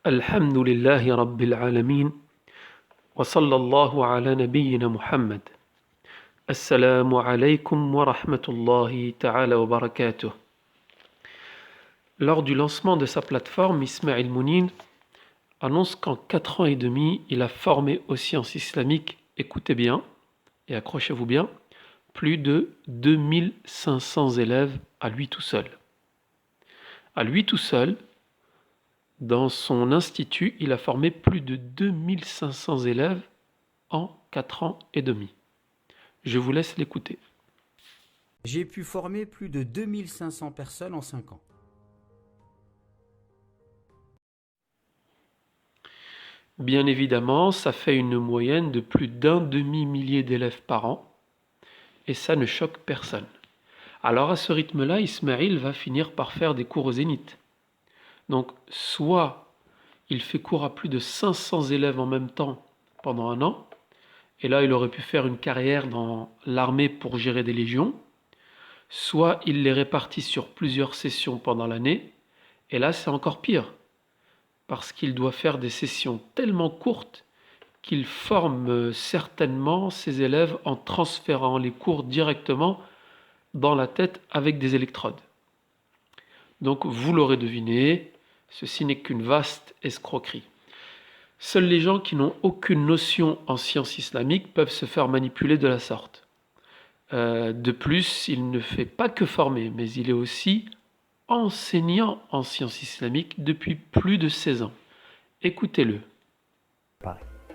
الحمد لله رب العالمين وصلى الله على نبينا محمد. Assalamu alaikum wa rahmatullahi ta'ala wa barakatuh. Lors du lancement de sa plateforme, Ismail Mounir annonce qu'en 4 ans et demi, il a formé aux sciences islamiques, écoutez bien et accrochez-vous bien, plus de 2500 élèves à lui tout seul. À lui tout seul, dans son institut, il a formé plus de 2500 élèves en 4 ans et demi. Je vous laisse l'écouter. J'ai pu former plus de 2500 personnes en 5 ans. Bien évidemment, ça fait une moyenne de plus d'un demi-millier d'élèves par an, et ça ne choque personne. Alors à ce rythme-là, Ismail va finir par faire des cours au Zénith. Donc soit il fait cours à plus de 500 élèves en même temps pendant un an, et là il aurait pu faire une carrière dans l'armée pour gérer des légions, soit il les répartit sur plusieurs sessions pendant l'année, et là c'est encore pire, parce qu'il doit faire des sessions tellement courtes qu'il forme certainement ses élèves en transférant les cours directement dans la tête avec des électrodes. Donc vous l'aurez deviné, ceci n'est qu'une vaste escroquerie. Seuls les gens qui n'ont aucune notion en sciences islamiques peuvent se faire manipuler de la sorte. De plus, il ne fait pas que former, mais il est aussi enseignant en sciences islamiques depuis plus de 16 ans. Écoutez-le.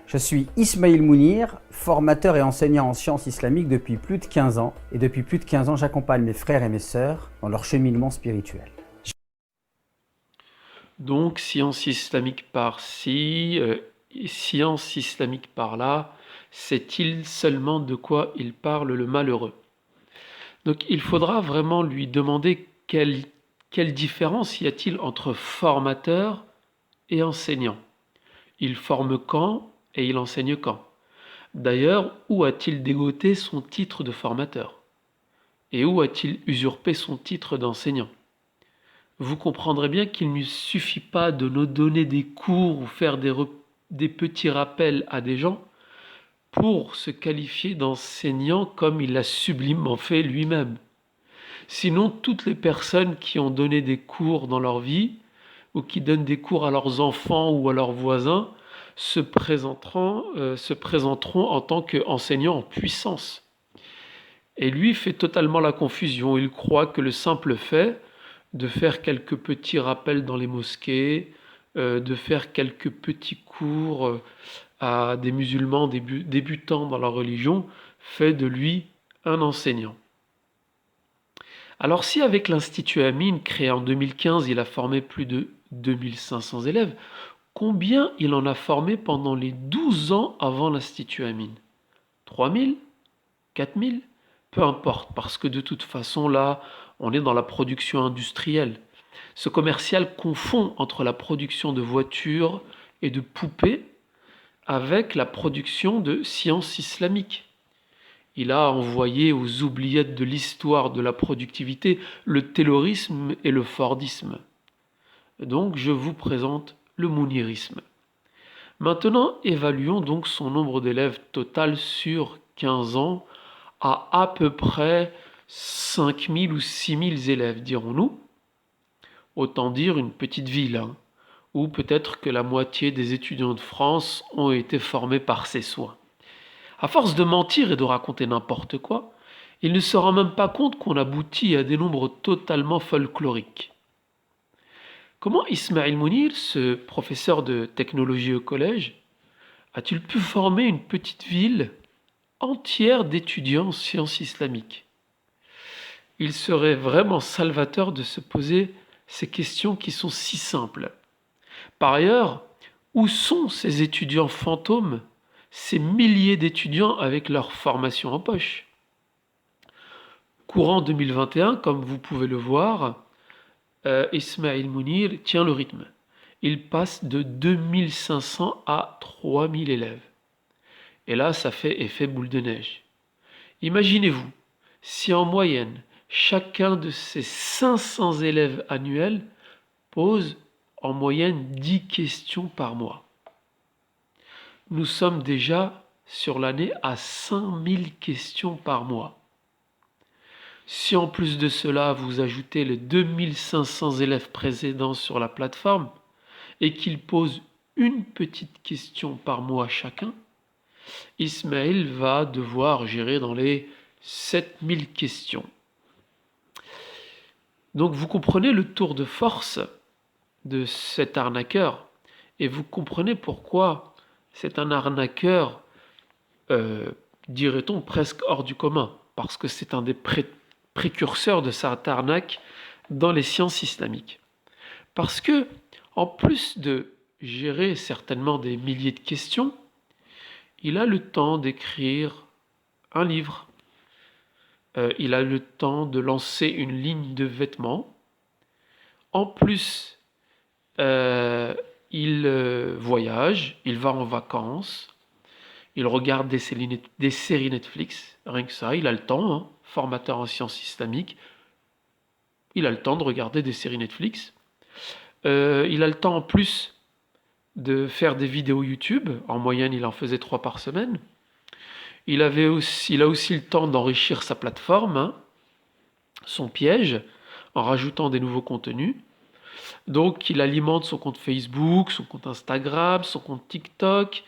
Je suis Ismail Mounir, formateur et enseignant en sciences islamiques depuis plus de 15 ans. Et depuis plus de 15 ans, j'accompagne mes frères et mes sœurs dans leur cheminement spirituel. Donc, science islamique par-ci, science islamique par-là, sait-il seulement de quoi il parle le malheureux? Donc, il faudra vraiment lui demander quelle différence y a-t-il entre formateur et enseignant? Il forme quand et il enseigne quand? D'ailleurs, où a-t-il dégoté son titre de formateur? Et où a-t-il usurpé son titre d'enseignant? Vous comprendrez bien qu'il ne suffit pas de nous donner des cours ou faire des petits rappels à des gens pour se qualifier d'enseignant comme il l'a sublimement fait lui-même. Sinon, toutes les personnes qui ont donné des cours dans leur vie ou qui donnent des cours à leurs enfants ou à leurs voisins se présenteront en tant qu'enseignants en puissance. Et lui fait totalement la confusion. Il croit que le simple fait de faire quelques petits rappels dans les mosquées, de faire quelques petits cours à des musulmans débutants dans la religion, fait de lui un enseignant. Alors si avec l'Institut Amin, créé en 2015, il a formé plus de 2500 élèves, combien il en a formé pendant les 12 ans avant l'Institut Amin? 3000? 4000? Peu importe, parce que de toute façon, là, on est dans la production industrielle. Ce commercial confond entre la production de voitures et de poupées avec la production de sciences islamiques. Il a envoyé aux oubliettes de l'histoire de la productivité le taylorisme et le fordisme. Donc je vous présente le mounirisme. Maintenant, évaluons donc son nombre d'élèves total sur 15 ans à peu près 5000 ou 6000 élèves, dirons-nous. Autant dire une petite ville, hein, où peut-être que la moitié des étudiants de France ont été formés par ses soins. À force de mentir et de raconter n'importe quoi, il ne se rend même pas compte qu'on aboutit à des nombres totalement folkloriques. Comment Ismail Mounir, ce professeur de technologie au collège, a-t-il pu former une petite ville entière d'étudiants en sciences islamiques? Il serait vraiment salvateur de se poser ces questions qui sont si simples. Par ailleurs, où sont ces étudiants fantômes, ces milliers d'étudiants avec leur formation en poche? Courant 2021, comme vous pouvez le voir, Ismail Mounir tient le rythme. Il passe de 2500 à 3000 élèves. Et là, ça fait effet boule de neige. Imaginez-vous, si en moyenne, chacun de ces 500 élèves annuels pose en moyenne 10 questions par mois. Nous sommes déjà sur l'année à 5000 questions par mois. Si en plus de cela, vous ajoutez les 2500 élèves présents sur la plateforme et qu'ils posent une petite question par mois chacun, Ismaël va devoir gérer dans les 7000 questions. Donc vous comprenez le tour de force de cet arnaqueur et vous comprenez pourquoi c'est un arnaqueur, dirait-on, presque hors du commun, parce que c'est un des précurseurs de cette arnaque dans les sciences islamiques. Parce que, en plus de gérer certainement des milliers de questions, il a le temps d'écrire un livre. Il a le temps de lancer une ligne de vêtements. En plus, il voyage, il va en vacances, il regarde des séries Netflix, rien que ça, il a le temps, hein, formateur en sciences islamiques, il a le temps de regarder des séries Netflix. Il a le temps en plus de faire des vidéos YouTube, en moyenne il en faisait 3 par semaine. Il a aussi le temps d'enrichir sa plateforme, hein, son piège, en rajoutant des nouveaux contenus. Donc il alimente son compte Facebook, son compte Instagram, son compte TikTok.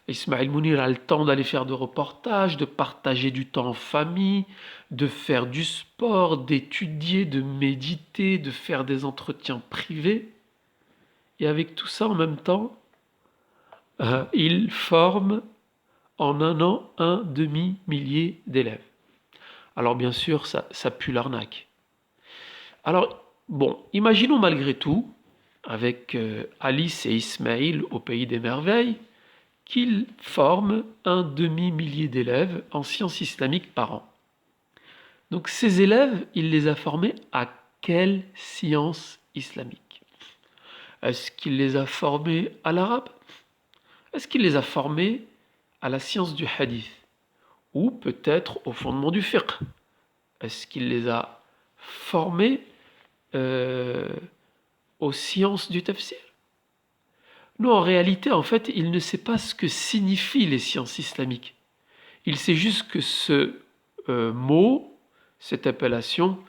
Ismaël Mounir a le temps d'aller faire de reportages, de partager du temps en famille, de faire du sport, d'étudier, de méditer, de faire des entretiens privés. Et avec tout ça en même temps, il forme en un an un demi-millier d'élèves. Alors bien sûr, ça pue l'arnaque. Alors, bon, imaginons malgré tout, avec Alice et Ismaël au pays des merveilles, qu'ils forment un demi-millier d'élèves en sciences islamiques par an. Donc ces élèves, il les a formés à quelle science islamique? Est-ce qu'il les a formés à l'arabe? Est-ce qu'il les a formés à la science du hadith? Ou peut-être au fondement du fiqh? Est-ce qu'il les a formés aux sciences du tafsir? Non, en réalité, en fait, il ne sait pas ce que signifient les sciences islamiques. Il sait juste que ce mot, cette appellation,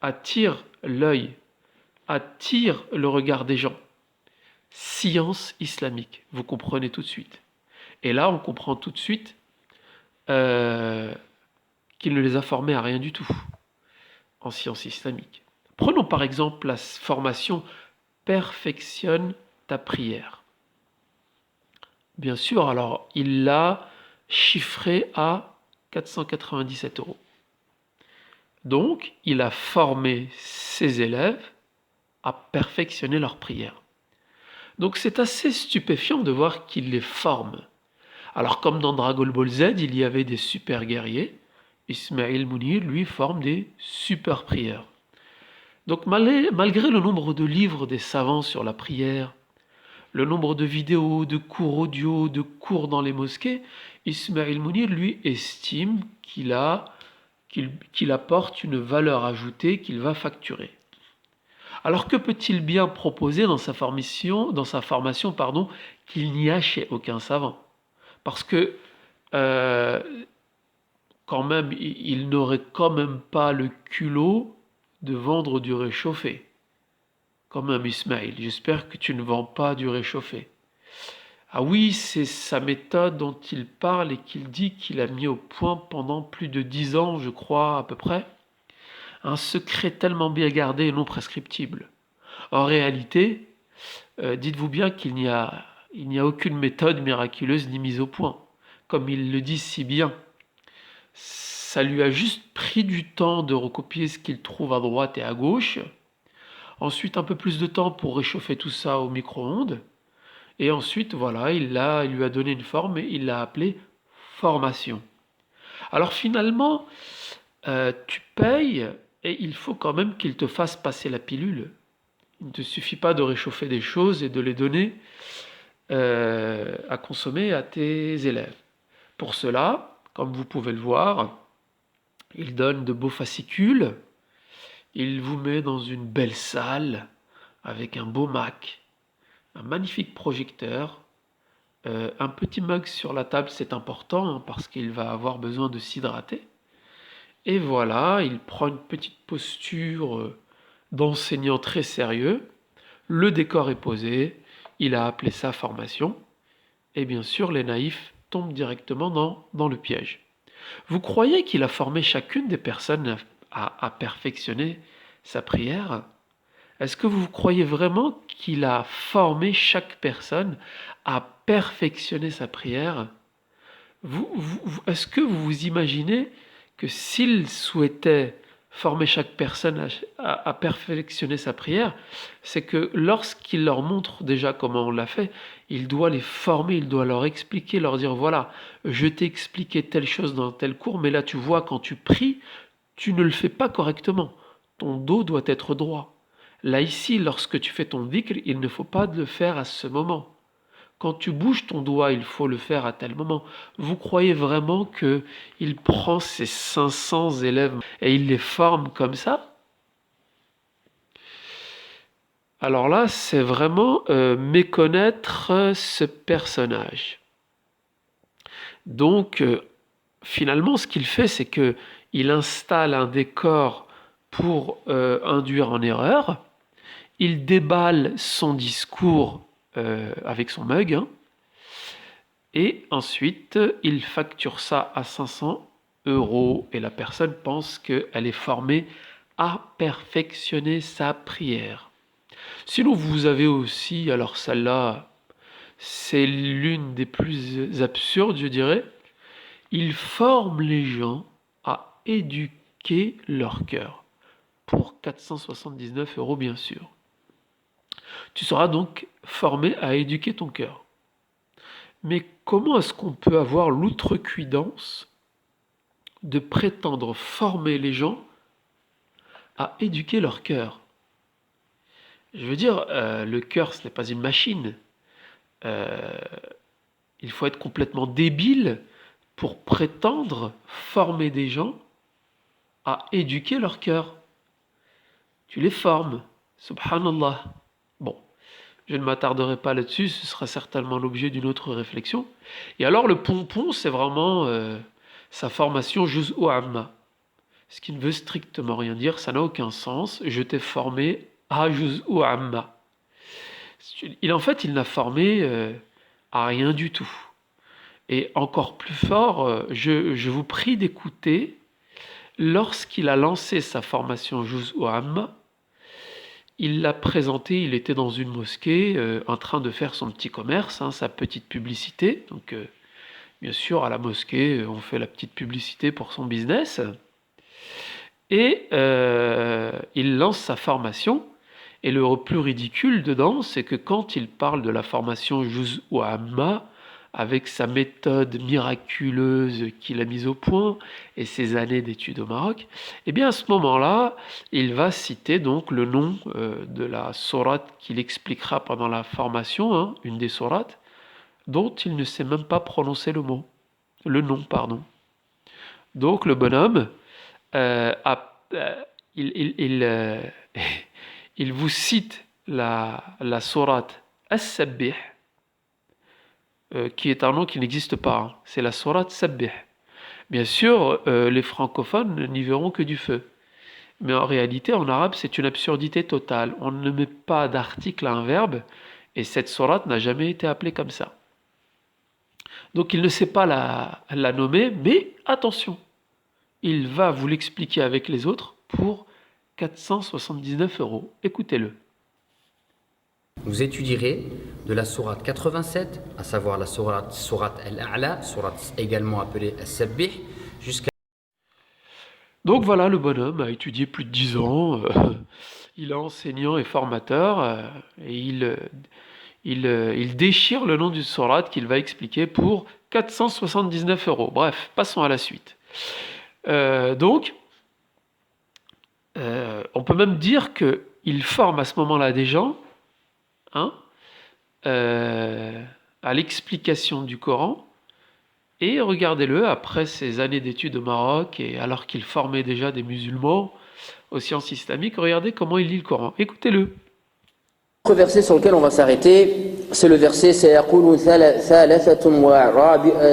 attire l'œil, attire le regard des gens. Science islamique, vous comprenez tout de suite. Et là, on comprend tout de suite qu'il ne les a formés à rien du tout en sciences islamiques. Prenons par exemple la formation Perfectionne ta prière. Bien sûr, alors il l'a chiffré à 497 €. Donc, il a formé ses élèves à perfectionner leur prière. Donc c'est assez stupéfiant de voir qu'il les forme. Alors comme dans Dragon Ball Z, il y avait des super guerriers, Ismaël Mounir, lui, forme des super prières. Donc malgré le nombre de livres des savants sur la prière, le nombre de vidéos, de cours audio, de cours dans les mosquées, Ismaël Mounir, lui, estime qu'il apporte une valeur ajoutée qu'il va facturer. Alors que peut-il bien proposer dans sa formation, qu'il n'y a chez aucun savant? Parce que quand même, il n'aurait quand même pas le culot de vendre du réchauffé. Quand même, Ismaël, j'espère que tu ne vends pas du réchauffé. Ah oui, c'est sa méthode dont il parle et qu'il dit qu'il a mis au point pendant plus de 10 ans, je crois, à peu près. Un secret tellement bien gardé et non prescriptible. En réalité, dites-vous bien qu'il n'y a aucune méthode miraculeuse ni mise au point. Comme il le dit si bien, ça lui a juste pris du temps de recopier ce qu'il trouve à droite et à gauche. Ensuite, un peu plus de temps pour réchauffer tout ça au micro-ondes. Et ensuite, voilà, il lui a donné une forme et il l'a appelée formation. Alors finalement, tu payes et il faut quand même qu'il te fasse passer la pilule. Il ne te suffit pas de réchauffer des choses et de les donner à consommer à tes élèves. Pour cela, comme vous pouvez le voir, il donne de beaux fascicules, il vous met dans une belle salle, avec un beau Mac, un magnifique projecteur, un petit mug sur la table, c'est important hein, parce qu'il va avoir besoin de s'hydrater. Et voilà, il prend une petite posture d'enseignant très sérieux. Le décor est posé, il a appelé ça formation. Et bien sûr, les naïfs tombent directement dans le piège. Vous croyez qu'il a formé chacune des personnes à perfectionner sa prière? Est-ce que vous croyez vraiment qu'il a formé chaque personne à perfectionner sa prière? Est-ce que vous vous imaginez que s'il souhaitait former chaque personne à perfectionner sa prière, c'est que lorsqu'il leur montre déjà comment on l'a fait, il doit les former, il doit leur expliquer, leur dire, voilà, je t'ai expliqué telle chose dans tel cours, mais là tu vois, quand tu pries, tu ne le fais pas correctement. Ton dos doit être droit. Là ici, lorsque tu fais ton dhikr, il ne faut pas le faire à ce moment. Quand tu bouges ton doigt, il faut le faire à tel moment. Vous croyez vraiment que il prend ses 500 élèves et il les forme comme ça? Alors là, c'est vraiment méconnaître ce personnage. Donc, finalement, ce qu'il fait, c'est que il installe un décor pour induire en erreur. Il déballe son discours avec son mug, hein, et ensuite il facture ça à 500 euros et la personne pense qu'elle est formée à perfectionner sa prière. Sinon, vous avez aussi, alors celle-là, c'est l'une des plus absurdes, je dirais, il forme les gens à éduquer leur cœur. Pour 479 euros, bien sûr. Tu seras donc formé à éduquer ton cœur. Mais comment est-ce qu'on peut avoir l'outrecuidance de prétendre former les gens à éduquer leur cœur? Je veux dire, le cœur, ce n'est pas une machine. Euh, il faut être complètement débile pour prétendre former des gens à éduquer leur cœur. Tu les formes, subhanallah. Bon, je ne m'attarderai pas là-dessus, ce sera certainement l'objet d'une autre réflexion. Et alors le pompon, c'est vraiment sa formation juz'u amma. Ce qui ne veut strictement rien dire, ça n'a aucun sens. Je t'ai formé à juz'u amma. En fait, il n'a formé à rien du tout. Et encore plus fort, je vous prie d'écouter, lorsqu'il a lancé sa formation juz'u amma, il l'a présenté, il était dans une mosquée en train de faire son petit commerce, hein, sa petite publicité. Donc, bien sûr, à la mosquée, on fait la petite publicité pour son business. Et il lance sa formation. Et le plus ridicule dedans, c'est que quand il parle de la formation Juz wa Amma, avec sa méthode miraculeuse qu'il a mise au point et ses années d'études au Maroc, eh bien à ce moment-là, il va citer donc le nom de la sourate qu'il expliquera pendant la formation, hein, une des sourates, dont il ne sait même pas prononcer le nom, pardon. Donc le bonhomme, il il vous cite la sourate As-Sabbih, qui est un nom qui n'existe pas. Hein. C'est la sourate Sabbih. Bien sûr, les francophones n'y verront que du feu. Mais en réalité, en arabe, c'est une absurdité totale. On ne met pas d'article à un verbe, et cette sourate n'a jamais été appelée comme ça. Donc il ne sait pas la nommer, mais attention, il va vous l'expliquer avec les autres pour 479 euros. Écoutez-le. Vous étudierez de la sourate 87, à savoir la sourate Al-A'la, sourate également appelée As-Sabbih, jusqu'à... Donc voilà, le bonhomme a étudié plus de 10 ans, il est enseignant et formateur, et il déchire le nom du sourate qu'il va expliquer pour 479 euros. Bref, passons à la suite. Donc, on peut même dire qu'il forme à ce moment-là des gens, hein, à l'explication du Coran. Et regardez-le, après ses années d'études au Maroc, et alors qu'il formait déjà des musulmans aux sciences islamiques, regardez comment il lit le Coran. Écoutez-le. Le verset sur lequel on va s'arrêter, c'est le verset سيقولون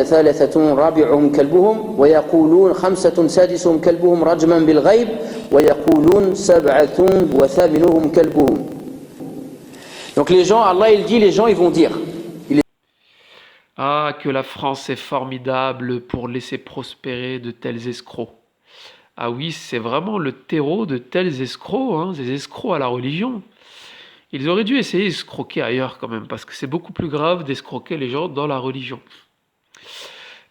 ثلاثة رابعهم كلبهم ويقولون خمسة سادسهم كلبهم رجما بالغيب ويقولون سبعة وثامنهم كلبهم. Donc les gens, Allah il dit, les gens ils vont dire. Ah, que la France est formidable pour laisser prospérer de tels escrocs. Ah oui, c'est vraiment le terreau de tels escrocs, hein, des escrocs à la religion. Ils auraient dû essayer d'escroquer ailleurs quand même, parce que c'est beaucoup plus grave d'escroquer les gens dans la religion.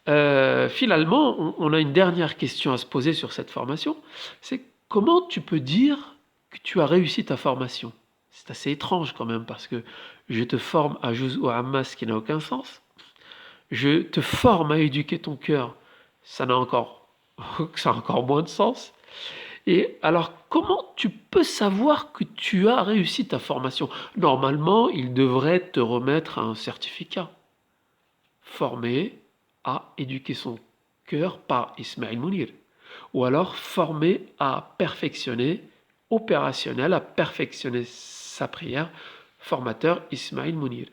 Finalement, on a une dernière question à se poser sur cette formation, c'est comment tu peux dire que tu as réussi ta formation? C'est assez étrange quand même, parce que je te forme à Juz ou Amma, ce qui n'a aucun sens. Je te forme à éduquer ton cœur, ça a encore moins de sens. Et alors, comment tu peux savoir que tu as réussi ta formation? Normalement, il devrait te remettre un certificat. Formé à éduquer son cœur par Ismail Mounir. Ou alors formé à perfectionner, opérationnel, à perfectionner sa prière, formateur Ismail Mounir.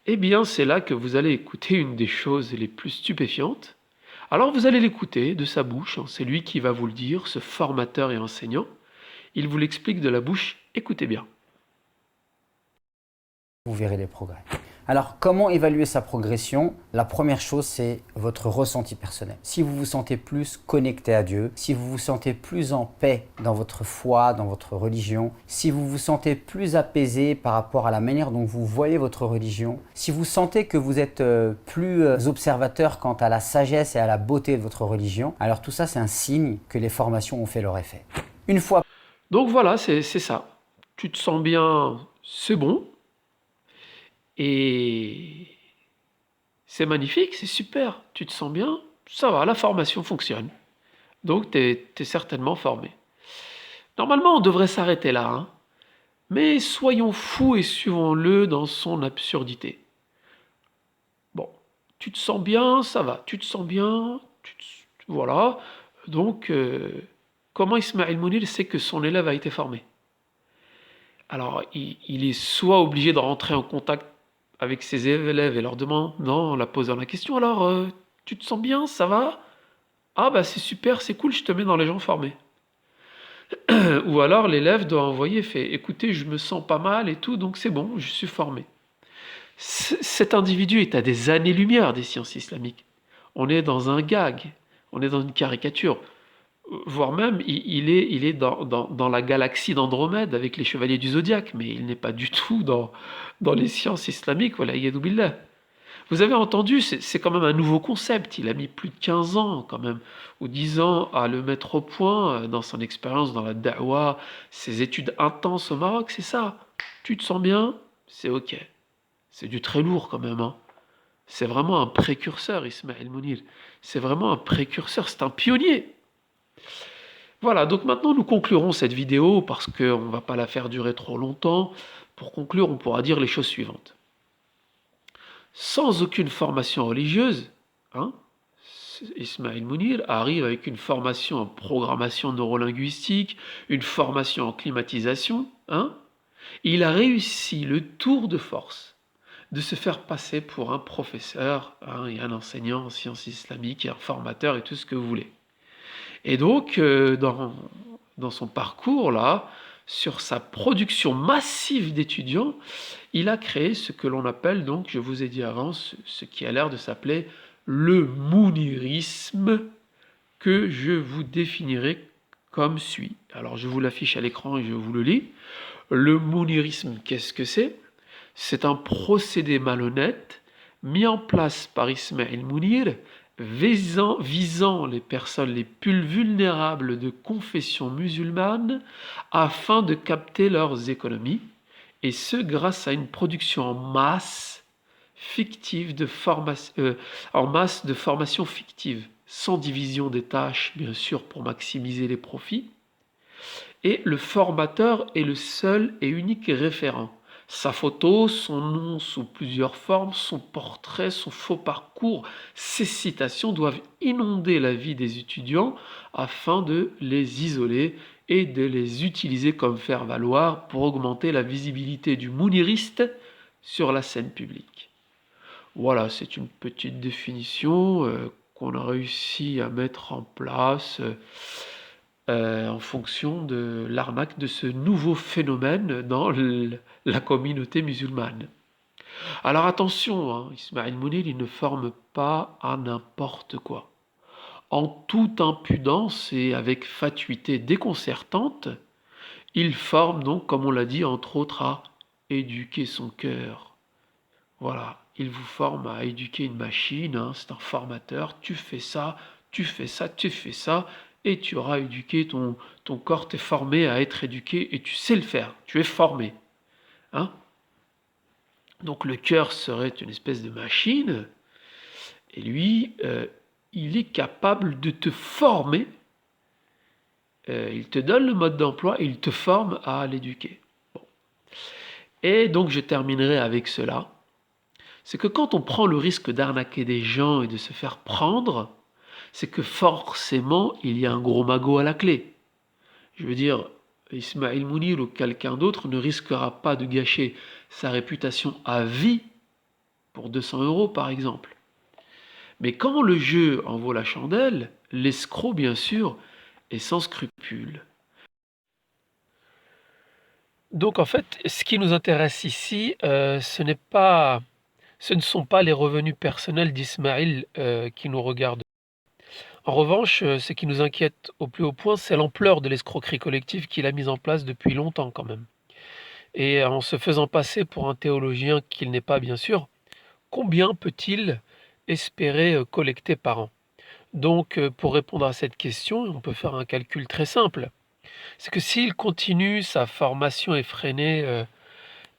Eh bien, c'est là que vous allez écouter une des choses les plus stupéfiantes. Alors vous allez l'écouter de sa bouche, hein, c'est lui qui va vous le dire, ce formateur et enseignant. Il vous l'explique de la bouche, écoutez bien. Vous verrez les progrès. Alors, comment évaluer sa progression? La première chose, c'est votre ressenti personnel. Si vous vous sentez plus connecté à Dieu, si vous vous sentez plus en paix dans votre foi, dans votre religion, si vous vous sentez plus apaisé par rapport à la manière dont vous voyez votre religion, si vous sentez que vous êtes plus observateur quant à la sagesse et à la beauté de votre religion, alors tout ça, c'est un signe que les formations ont fait leur effet. Une fois. Donc voilà, c'est ça. Tu te sens bien, c'est bon. Et c'est magnifique, c'est super, tu te sens bien, ça va, la formation fonctionne. Donc tu es certainement formé. Normalement, on devrait s'arrêter là, hein. Mais soyons fous et suivons-le dans son absurdité. Bon, tu te sens bien, ça va, tu te sens bien, voilà. Donc, comment Ismail Mounir sait que son élève a été formé? Alors, il est soit obligé de rentrer en contact avec ses élèves et leur demandant, la posant la question, alors, tu te sens bien, ça va? Ah bah c'est super, c'est cool, je te mets dans les gens formés. Ou alors l'élève doit envoyer, fait, écoutez, je me sens pas mal et tout, donc c'est bon, je suis formé. Cet individu est à des années-lumière des sciences islamiques. On est dans un gag, on est dans une caricature. Voire même, il est dans la galaxie d'Andromède avec les chevaliers du zodiaque, mais il n'est pas du tout dans les sciences islamiques, voilà, yadou billah. Vous avez entendu, c'est quand même un nouveau concept, il a mis plus de 15 ans quand même, ou 10 ans à le mettre au point dans son expérience dans la da'wah, ses études intenses au Maroc, c'est ça. Tu te sens bien? C'est ok. C'est du très lourd quand même, hein. C'est vraiment un précurseur, Ismail Mounir. C'est vraiment un précurseur, c'est un pionnier. Voilà, donc maintenant nous conclurons cette vidéo parce qu'on ne va pas la faire durer trop longtemps. Pour conclure, on pourra dire les choses suivantes. Sans aucune formation religieuse, hein, Ismail Mounir arrive avec une formation en programmation neurolinguistique, une formation en climatisation. Hein, il a réussi le tour de force de se faire passer pour un professeur, hein, et un enseignant en sciences islamiques, et un formateur et tout ce que vous voulez. Et donc, dans son parcours, là, sur sa production massive d'étudiants, il a créé ce que l'on appelle, donc, je vous ai dit avant, ce qui a l'air de s'appeler le mounirisme, que je vous définirai comme suit. Alors, je vous l'affiche à l'écran et je vous le lis. Le mounirisme, qu'est-ce que c'est? C'est un procédé malhonnête mis en place par Ismail Mounir visant les personnes les plus vulnérables de confession musulmane afin de capter leurs économies, et ce grâce à une production en masse fictive de formation fictive, sans division des tâches, bien sûr, pour maximiser les profits. Et le formateur est le seul et unique référent. Sa photo, son nom sous plusieurs formes, son portrait, son faux parcours, ses citations doivent inonder la vie des étudiants afin de les isoler et de les utiliser comme faire-valoir pour augmenter la visibilité du mouniriste sur la scène publique. Voilà, c'est une petite définition qu'on a réussi à mettre en place en fonction de l'arnaque de ce nouveau phénomène dans la communauté musulmane. Alors attention, hein, Ismaël Mounir, il ne forme pas à n'importe quoi. En toute impudence et avec fatuité déconcertante, il forme donc, comme on l'a dit, entre autres à éduquer son cœur. Voilà, il vous forme à éduquer une machine, hein, c'est un formateur, tu fais ça, tu fais ça, tu fais ça, et tu auras éduqué ton corps, t'es formé à être éduqué, et tu sais le faire, tu es formé. Hein? Donc le cœur serait une espèce de machine, et lui, il est capable de te former, il te donne le mode d'emploi, et il te forme à l'éduquer. Bon. Et donc je terminerai avec cela. C'est que quand on prend le risque d'arnaquer des gens et de se faire prendre, c'est que forcément il y a un gros magot à la clé. Je veux dire, Ismaël Mounir ou quelqu'un d'autre ne risquera pas de gâcher sa réputation à vie pour 200 € par exemple. Mais quand le jeu en vaut la chandelle, l'escroc bien sûr est sans scrupule. Donc en fait, ce qui nous intéresse ici, ce ne sont pas les revenus personnels d'Ismaël qui nous regardent. En revanche, ce qui nous inquiète au plus haut point, c'est l'ampleur de l'escroquerie collective qu'il a mise en place depuis longtemps quand même. Et en se faisant passer pour un théologien qu'il n'est pas bien sûr, combien peut-il espérer collecter par an? Donc pour répondre à cette question, on peut faire un calcul très simple. C'est que s'il continue sa formation effrénée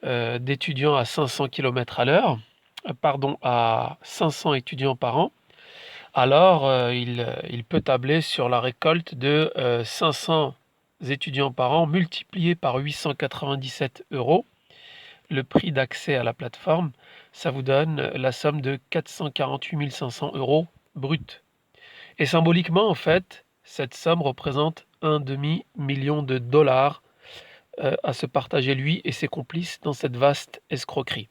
d'étudiants à 500 km à l'heure, à 500 étudiants par an, alors il peut tabler sur la récolte de 500 étudiants par an multiplié par 897 €, le prix d'accès à la plateforme, ça vous donne la somme de 448 500 € brut. Et symboliquement, en fait, cette somme représente un demi-million de dollars à se partager lui et ses complices dans cette vaste escroquerie.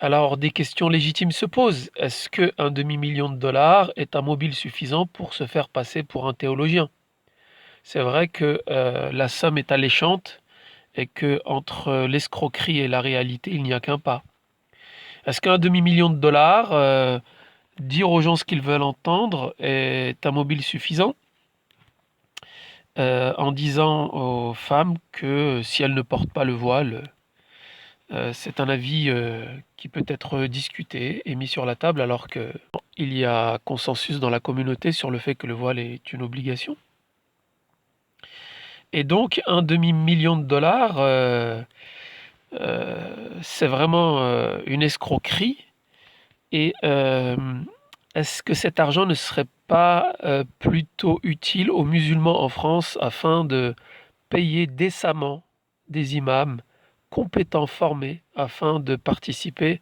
Alors, des questions légitimes se posent. Est-ce qu'un demi-million de dollars est un mobile suffisant pour se faire passer pour un théologien? C'est vrai que la somme est alléchante et que entre l'escroquerie et la réalité, il n'y a qu'un pas. Est-ce qu'un demi-million de dollars, dire aux gens ce qu'ils veulent entendre, est un mobile suffisant? En disant aux femmes que si elles ne portent pas le voile, c'est un avis qui peut être discuté et mis sur la table alors qu'il y a consensus dans la communauté sur le fait que le voile est une obligation. Et donc un demi-million de dollars, c'est vraiment une escroquerie. Et est-ce que cet argent ne serait pas plutôt utile aux musulmans en France afin de payer décemment des imams compétents, formés, afin de participer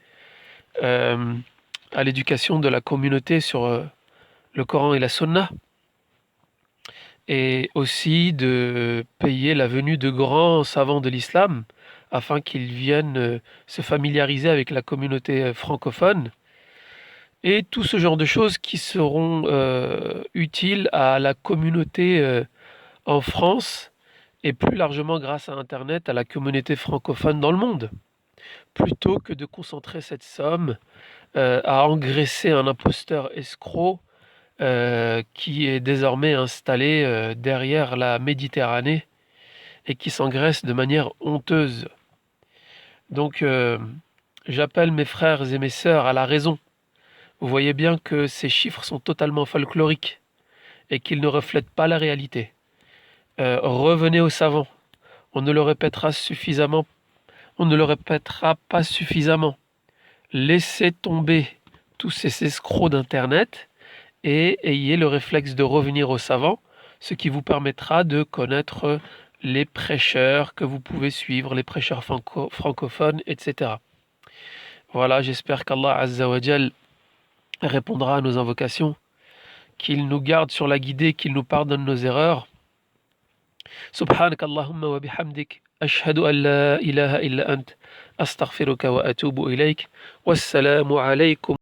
à l'éducation de la communauté sur le Coran et la Sunna, et aussi de payer la venue de grands savants de l'islam afin qu'ils viennent se familiariser avec la communauté francophone, et tout ce genre de choses qui seront utiles à la communauté en France et plus largement grâce à Internet à la communauté francophone dans le monde, plutôt que de concentrer cette somme à engraisser un imposteur escroc qui est désormais installé derrière la Méditerranée et qui s'engraisse de manière honteuse. Donc j'appelle mes frères et mes sœurs à la raison. Vous voyez bien que ces chiffres sont totalement folkloriques et qu'ils ne reflètent pas la réalité. Revenez aux savants. On ne le répétera suffisamment. On ne le répétera pas suffisamment. Laissez tomber tous ces escrocs d'Internet et ayez le réflexe de revenir aux savants, ce qui vous permettra de connaître les prêcheurs que vous pouvez suivre, les prêcheurs francophones, etc. Voilà, j'espère qu'Allah Azza wa Jal répondra à nos invocations, qu'il nous garde sur la guidée, qu'il nous pardonne nos erreurs سبحانك اللهم وبحمدك أشهد أن لا إله إلا أنت أستغفرك وأتوب إليك والسلام عليكم